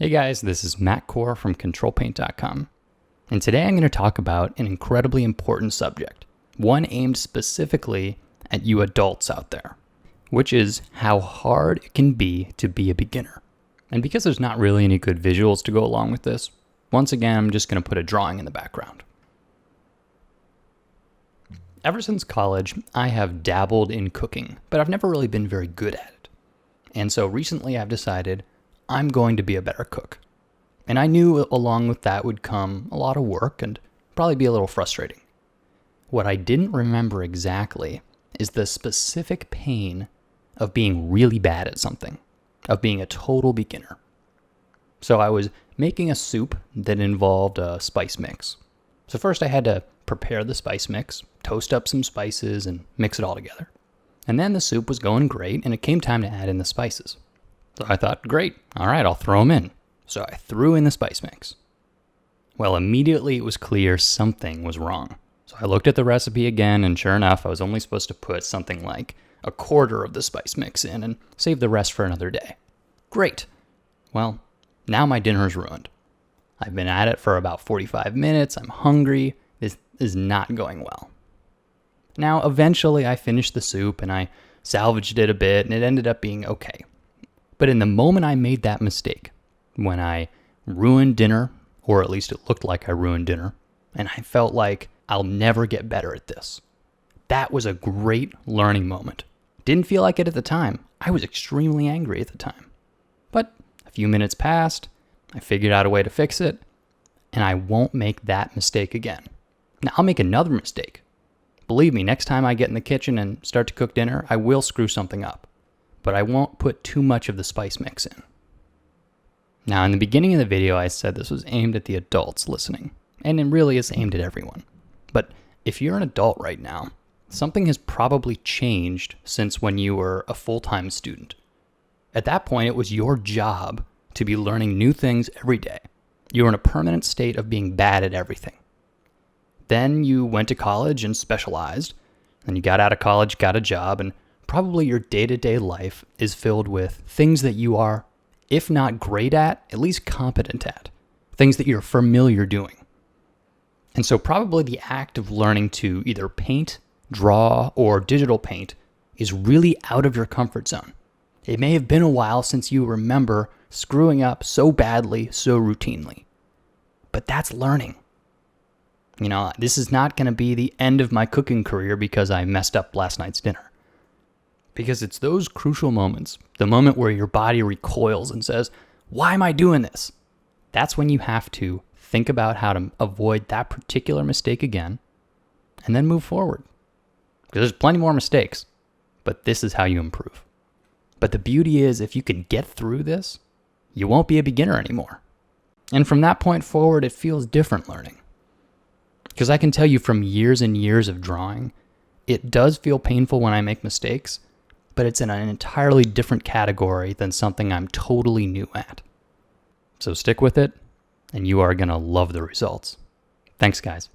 Hey guys, this is Matt Core from CtrlPaint.com, and today I'm going to talk about an incredibly important subject, one aimed specifically at you adults out there, which is how hard it can be to be a beginner. And because there's not really any good visuals to go along with this, once again I'm just going to put a drawing in the background. Ever since college, I have dabbled in cooking, but I've never really been very good at it. And so recently I've decided I'm going to be a better cook. And I knew along with that would come a lot of work and probably be a little frustrating. What I didn't remember exactly is the specific pain of being really bad at something, of being a total beginner. So I was making a soup that involved a spice mix. So first I had to prepare the spice mix, toast up some spices, and mix it all together. And then the soup was going great, and it came time to add in the spices. So I thought, great, all right, I'll throw them in. So I threw in the spice mix. Well, immediately it was clear something was wrong. So I looked at the recipe again, and sure enough, I was only supposed to put something like a quarter of the spice mix in and save the rest for another day. Great. Well, now my dinner is ruined. I've been at it for about 45 minutes. I'm hungry. This is not going well. Now, eventually I finished the soup and I salvaged it a bit and it ended up being okay. But in the moment I made that mistake, when I ruined dinner, or at least it looked like I ruined dinner, and I felt like I'll never get better at this, that was a great learning moment. Didn't feel like it at the time. I was extremely angry at the time. But a few minutes passed, I figured out a way to fix it, and I won't make that mistake again. Now, I'll make another mistake. Believe me, next time I get in the kitchen and start to cook dinner, I will screw something up. But I won't put too much of the spice mix in. Now, in the beginning of the video, I said this was aimed at the adults listening, and it really is aimed at everyone. But if you're an adult right now, something has probably changed since when you were a full-time student. At that point, it was your job to be learning new things every day. You were in a permanent state of being bad at everything. Then you went to college and specialized, and you got out of college, got a job, and probably your day-to-day life is filled with things that you are, if not great at least competent at. Things that you're familiar doing. And so probably the act of learning to either paint, draw, or digital paint is really out of your comfort zone. It may have been a while since you remember screwing up so badly, so routinely. But that's learning. You know, this is not going to be the end of my cooking career because I messed up last night's dinner. Because it's those crucial moments, the moment where your body recoils and says, why am I doing this? That's when you have to think about how to avoid that particular mistake again and then move forward. Because there's plenty more mistakes, but this is how you improve. But the beauty is if you can get through this, you won't be a beginner anymore. And from that point forward, it feels different learning. Because I can tell you from years and years of drawing, it does feel painful when I make mistakes, but it's in an entirely different category than something I'm totally new at. So stick with it, and you are going to love the results. Thanks, guys.